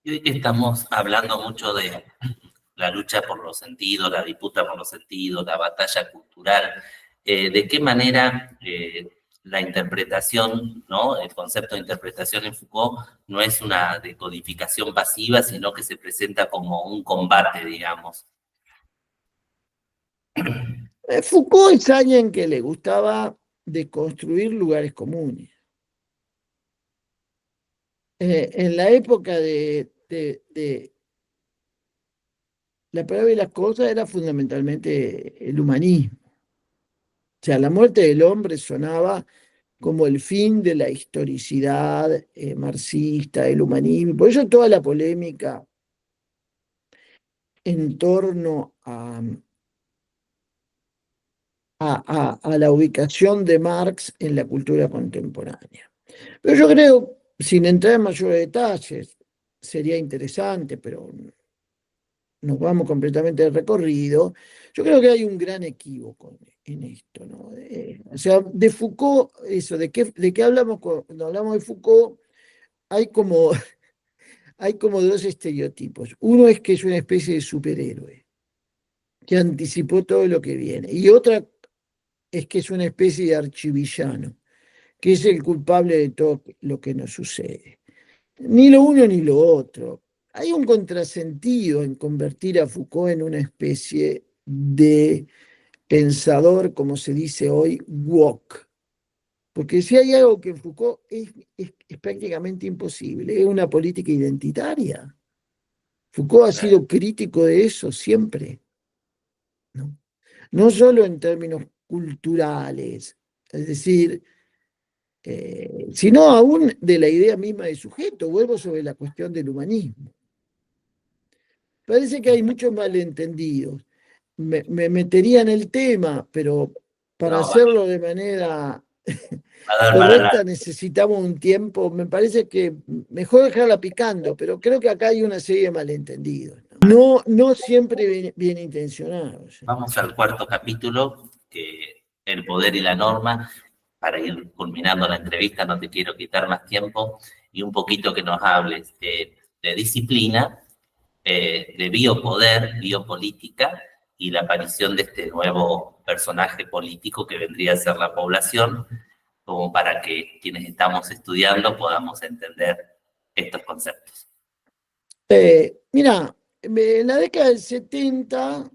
Y hoy que estamos hablando mucho de la lucha por los sentidos, la disputa por los sentidos, la batalla cultural, ¿de qué manera la interpretación, ¿no? El concepto de interpretación en Foucault no es una decodificación pasiva, sino que se presenta como un combate, digamos? Foucault es alguien que le gustaba deconstruir lugares comunes. En la época de la palabra y las cosas era fundamentalmente el humanismo. O sea, la muerte del hombre sonaba como el fin de la historicidad marxista, el humanismo. Por eso toda la polémica en torno a la ubicación de Marx en la cultura contemporánea. Pero yo creo, sin entrar en mayores detalles, sería interesante, pero nos vamos completamente del recorrido. Yo creo que hay un gran equívoco en esto, ¿no? O sea, de Foucault, eso, ¿de qué hablamos cuando hablamos de Foucault? Hay como, hay como dos estereotipos. Uno es que es una especie de superhéroe, que anticipó todo lo que viene. Y otra es que es una especie de archivillano, que es el culpable de todo lo que nos sucede. Ni lo uno ni lo otro. Hay un contrasentido en convertir a Foucault en una especie de pensador, como se dice hoy, woke. Porque si hay algo que en Foucault es prácticamente imposible, es una política identitaria. Foucault ha sido crítico de eso siempre, ¿no? No solo en términos culturales, es decir, sino aún de la idea misma de sujeto. Vuelvo sobre la cuestión del humanismo. parece que hay muchos malentendidos. Me metería en el tema, pero para No, hacerlo de manera va a dar para correcta largo. necesitamos un tiempo. Me parece que mejor dejarla picando, pero creo que acá hay una serie de malentendidos. No siempre bien intencionados. Vamos al cuarto capítulo, que el poder y la norma, para ir culminando la entrevista, no te quiero quitar más tiempo, y un poquito que nos hables de disciplina, de biopoder, biopolítica, y la aparición de este nuevo personaje político que vendría a ser la población, como para que quienes estamos estudiando podamos entender estos conceptos. Mira, en la década del 70,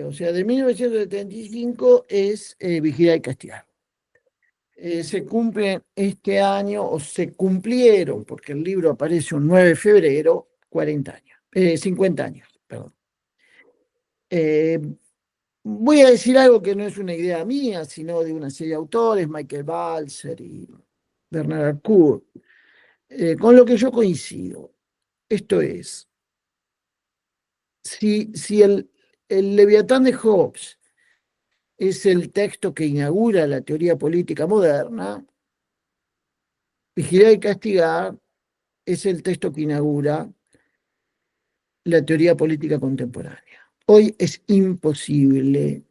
o sea, de 1975, es Vigilar y Castigar. Se cumplen este año, o se cumplieron, porque el libro aparece un 9 de febrero, 40 años, 50 años, perdón. Eh, Voy a decir algo que no es una idea mía, sino de una serie de autores, Michael Balzer y Bernard Arcourt, con lo que yo coincido. Esto es, si el Leviatán de Hobbes es el texto que inaugura la teoría política moderna, Vigilar y Castigar es el texto que inaugura la teoría política contemporánea. Hoy es imposible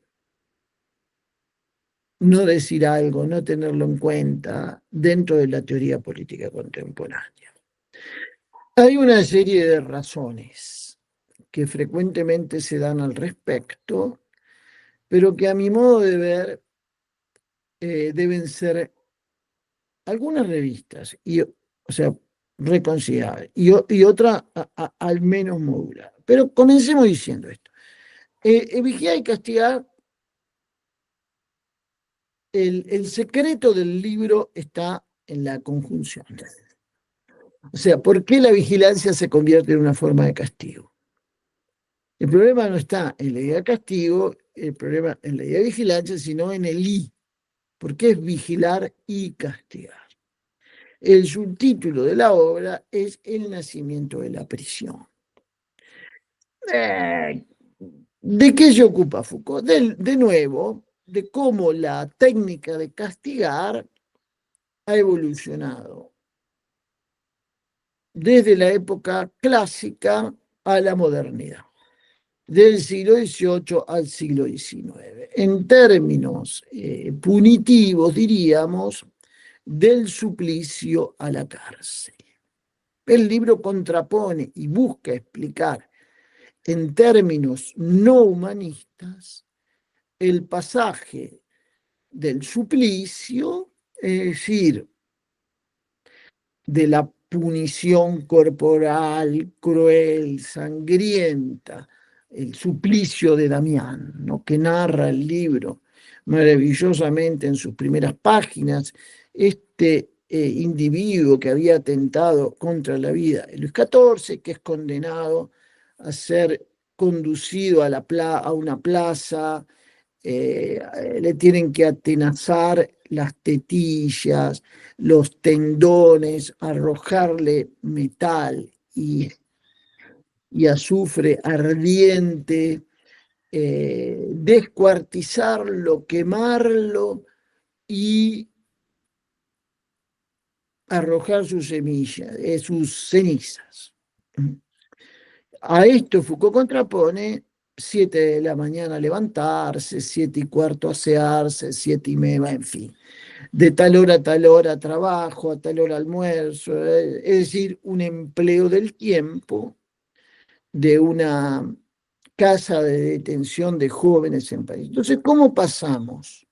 no decir algo, no tenerlo en cuenta dentro de la teoría política contemporánea. Hay una serie de razones que frecuentemente se dan al respecto, pero que a mi modo de ver deben ser algunas revistas, o sea, reconsiderables, y otra al menos modular. Pero comencemos diciendo esto. Vigilar y Castigar, el secreto del libro está en la conjunción. O sea, ¿por qué la vigilancia se convierte en una forma de castigo? El problema no está en la idea de castigo, el problema en la idea de vigilancia, sino en el I. ¿Por qué es vigilar y castigar? El subtítulo de la obra es El nacimiento de la prisión. ¿De qué se ocupa Foucault? De nuevo, de cómo la técnica de castigar ha evolucionado desde la época clásica a la modernidad, del siglo XVIII al siglo XIX. En términos punitivos, diríamos, del suplicio a la cárcel. El libro contrapone y busca explicar en términos no humanistas el pasaje del suplicio, es decir, de la punición corporal cruel, sangrienta, el suplicio de Damián, ¿no? Que narra el libro maravillosamente en sus primeras páginas, este individuo que había atentado contra la vida de Luis XIV, que es condenado a ser conducido a una plaza, le tienen que atenazar las tetillas, los tendones, arrojarle metal y azufre ardiente, descuartizarlo, quemarlo y arrojar sus semillas, sus cenizas. A esto Foucault contrapone 7 de la mañana levantarse, 7:15 asearse, 7:30, en fin. De tal hora trabajo, a tal hora almuerzo, es decir, un empleo del tiempo de una casa de detención de jóvenes en París. Entonces, ¿cómo pasamos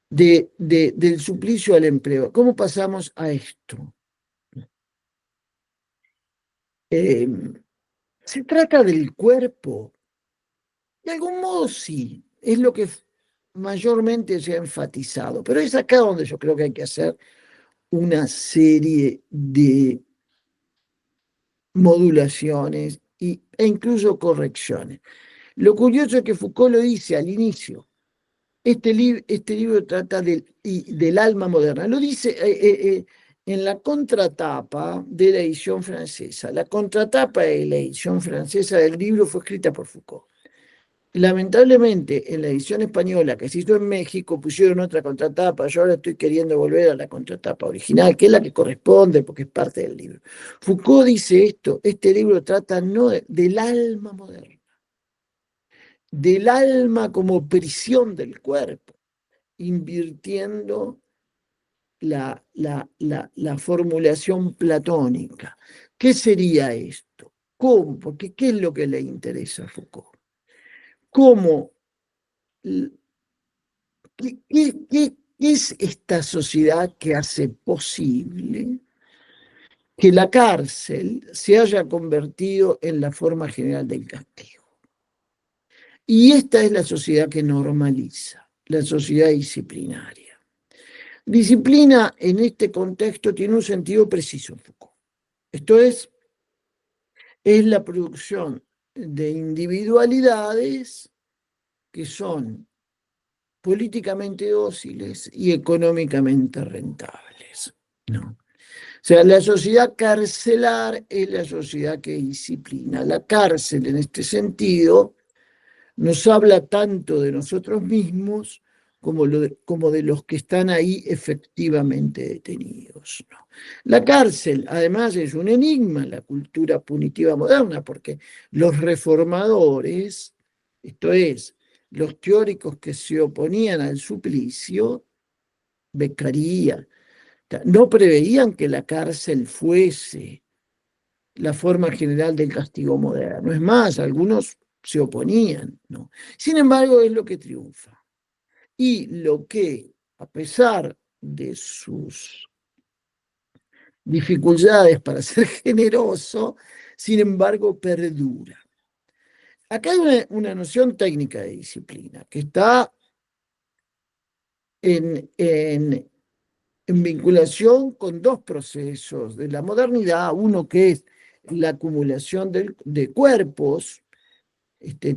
del suplicio al empleo? ¿Cómo pasamos a esto? Eh, ¿Se trata del cuerpo? De algún modo sí, es lo que mayormente se ha enfatizado, pero es acá donde yo creo que hay que hacer una serie de modulaciones e incluso correcciones. Lo curioso es que Foucault lo dice al inicio. Este libro trata del alma moderna. Lo dice en la contratapa de la edición francesa. La contratapa de la edición francesa del libro fue escrita por Foucault. Lamentablemente, en la edición española que se hizo en México pusieron otra contratapa. Yo ahora estoy queriendo volver a la contratapa original, que es la que corresponde porque es parte del libro. Foucault dice esto: este libro trata no del alma moderna, del alma como prisión del cuerpo, invirtiendo la formulación platónica. ¿Qué sería esto? ¿Cómo? Porque ¿qué es lo que le interesa a Foucault? ¿Cómo? ¿Qué es esta sociedad que hace posible que la cárcel se haya convertido en la forma general del castigo? Y esta es la sociedad que normaliza, la sociedad disciplinaria. Disciplina en este contexto tiene un sentido preciso en Foucault. Esto es la producción de individualidades que son políticamente dóciles y económicamente rentables, ¿no? O sea, la sociedad carcelar es la sociedad que disciplina. La cárcel, en este sentido, nos habla tanto de nosotros mismos como de los que están ahí efectivamente detenidos, ¿no? La cárcel, además, es un enigma en la cultura punitiva moderna, porque los reformadores, esto es, los teóricos que se oponían al suplicio, Beccaria, no preveían que la cárcel fuese la forma general del castigo moderno. Es más, algunos se oponían, ¿no? Sin embargo, es lo que triunfa. Y lo que, a pesar de sus dificultades para ser generoso, sin embargo, perdura. Acá hay una noción técnica de disciplina que está en vinculación con dos procesos de la modernidad, uno que es la acumulación de cuerpos,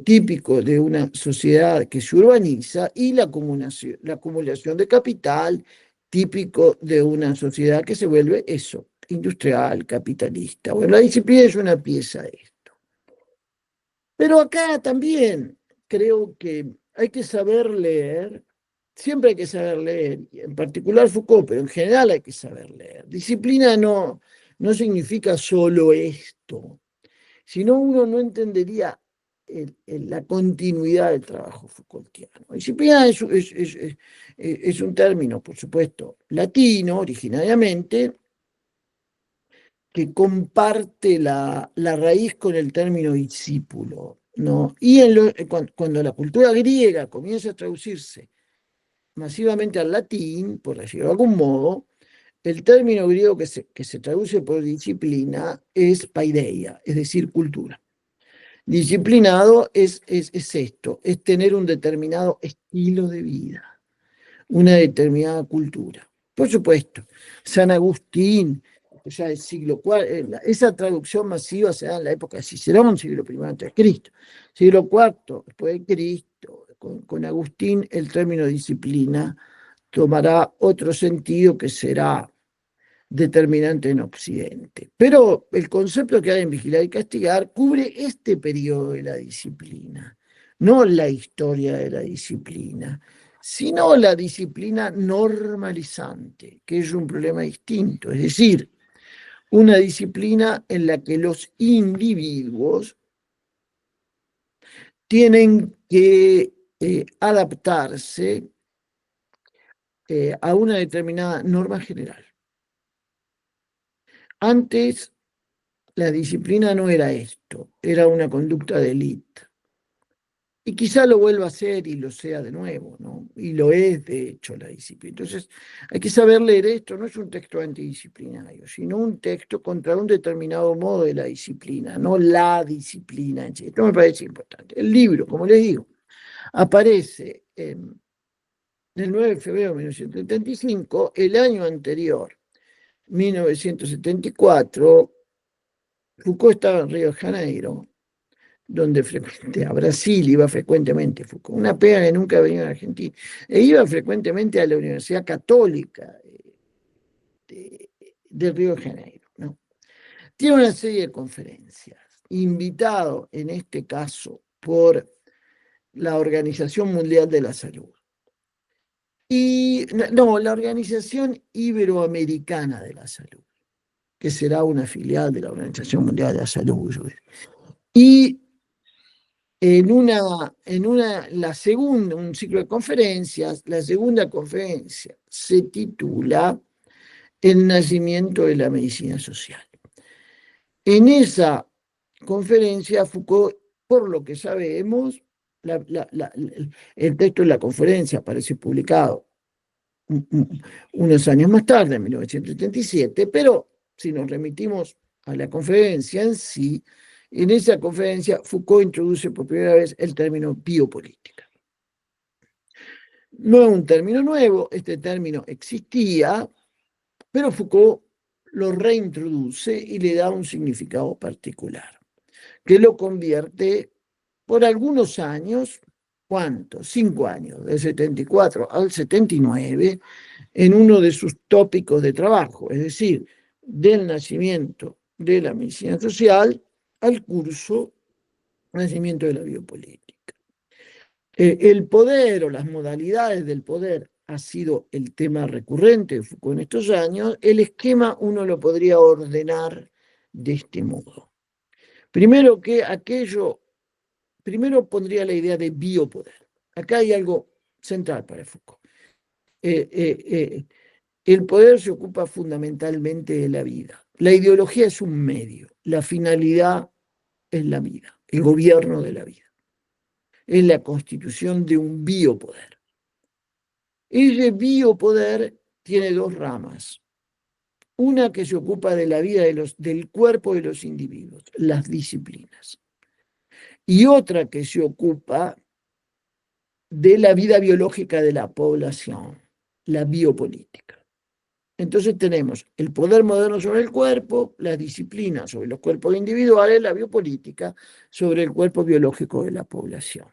típico de una sociedad que se urbaniza, y la acumulación de capital, típico de una sociedad que se vuelve eso, industrial, capitalista. Bueno, la disciplina es una pieza de esto. Pero acá también creo que hay que saber leer, siempre hay que saber leer, en particular Foucault, pero en general hay que saber leer. Disciplina no significa solo esto, sino uno no entendería la continuidad del trabajo Foucaultiano. Disciplina es un término, por supuesto, latino originariamente, que comparte la raíz con el término discípulo, ¿no? Y cuando la cultura griega comienza a traducirse masivamente al latín, por decirlo de algún modo, el término griego que se traduce por disciplina es paideia, es decir, cultura. Disciplinado es esto, es tener un determinado estilo de vida, una determinada cultura. Por supuesto, San Agustín, ya del siglo IV, esa traducción masiva se da en la época de Cicerón, siglo I antes de Cristo. Siglo IV después de Cristo, con Agustín el término disciplina tomará otro sentido que será determinante en Occidente. Pero el concepto que hay en Vigilar y Castigar cubre este periodo de la disciplina, no la historia de la disciplina, sino la disciplina normalizante, que es un problema distinto, es decir, una disciplina en la que los individuos tienen que adaptarse a una determinada norma general. Antes, la disciplina no era esto, era una conducta de élite. Y quizá lo vuelva a ser y lo sea de nuevo, ¿no? Y lo es, de hecho, la disciplina. Entonces, hay que saber leer esto, no es un texto antidisciplinario, sino un texto contra un determinado modo de la disciplina, no la disciplina en sí. Esto me parece importante. El libro, como les digo, aparece el 9 de febrero de 1975, el año anterior, 1974, Foucault estaba en Río de Janeiro, donde a Brasil iba frecuentemente Foucault, una pega que nunca venía a Argentina, e iba frecuentemente a la Universidad Católica de de Río de Janeiro, ¿no? Tiene una serie de conferencias, invitado en este caso por la Organización Mundial de la Salud. Y no, la Organización Iberoamericana de la Salud, que será una filial de la Organización Mundial de la Salud. Y un ciclo de conferencias, la segunda conferencia se titula El nacimiento de la medicina social. En esa conferencia, Foucault, por lo que sabemos, el texto de la conferencia aparece publicado unos años más tarde, en 1977, pero si nos remitimos a la conferencia en sí, en esa conferencia Foucault introduce por primera vez el término biopolítica. No es un término nuevo, este término existía, pero Foucault lo reintroduce y le da un significado particular, que lo convierte por algunos años, ¿cuántos? 5 años, del 74 al 79, en uno de sus tópicos de trabajo, es decir, del nacimiento de la medicina social al curso nacimiento de la biopolítica. El poder o las modalidades del poder ha sido el tema recurrente de Foucault en estos años. El esquema uno lo podría ordenar de este modo. Primero pondría la idea de biopoder. Acá hay algo central para Foucault. El poder se ocupa fundamentalmente de la vida. La ideología es un medio, la finalidad es la vida, el gobierno de la vida. Es la constitución de un biopoder. Ese biopoder tiene 2 ramas. Una que se ocupa de la vida del cuerpo de los individuos, las disciplinas. Y otra que se ocupa de la vida biológica de la población, la biopolítica. Entonces tenemos el poder moderno sobre el cuerpo, las disciplinas sobre los cuerpos individuales, la biopolítica sobre el cuerpo biológico de la población.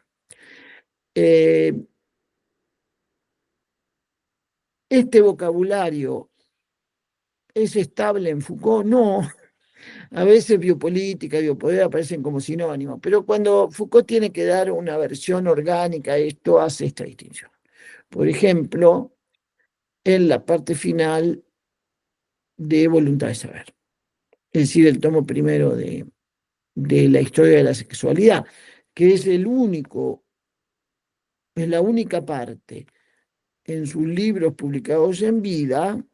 ¿Este vocabulario es estable en Foucault? No. A veces biopolítica y biopoder aparecen como sinónimos, pero cuando Foucault tiene que dar una versión orgánica a esto, hace esta distinción. Por ejemplo, en la parte final de Voluntad de Saber, es decir, el tomo primero de la historia de la sexualidad, que es la única parte en sus libros publicados en vida,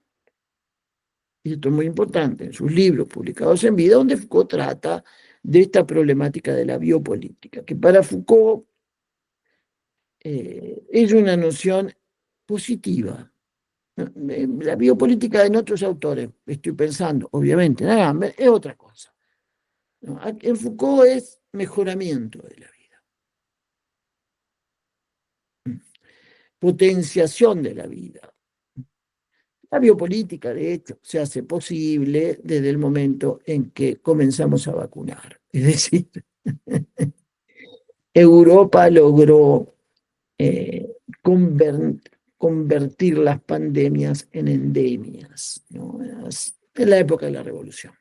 y esto es muy importante, en sus libros publicados en vida, donde Foucault trata de esta problemática de la biopolítica, que para Foucault es una noción positiva. La biopolítica en otros autores, estoy pensando, obviamente, en Agamben, es otra cosa. En Foucault es mejoramiento de la vida, potenciación de la vida. La biopolítica, de hecho, se hace posible desde el momento en que comenzamos a vacunar. Es decir, Europa logró convertir las pandemias en endemias, ¿no? En la época de la Revolución.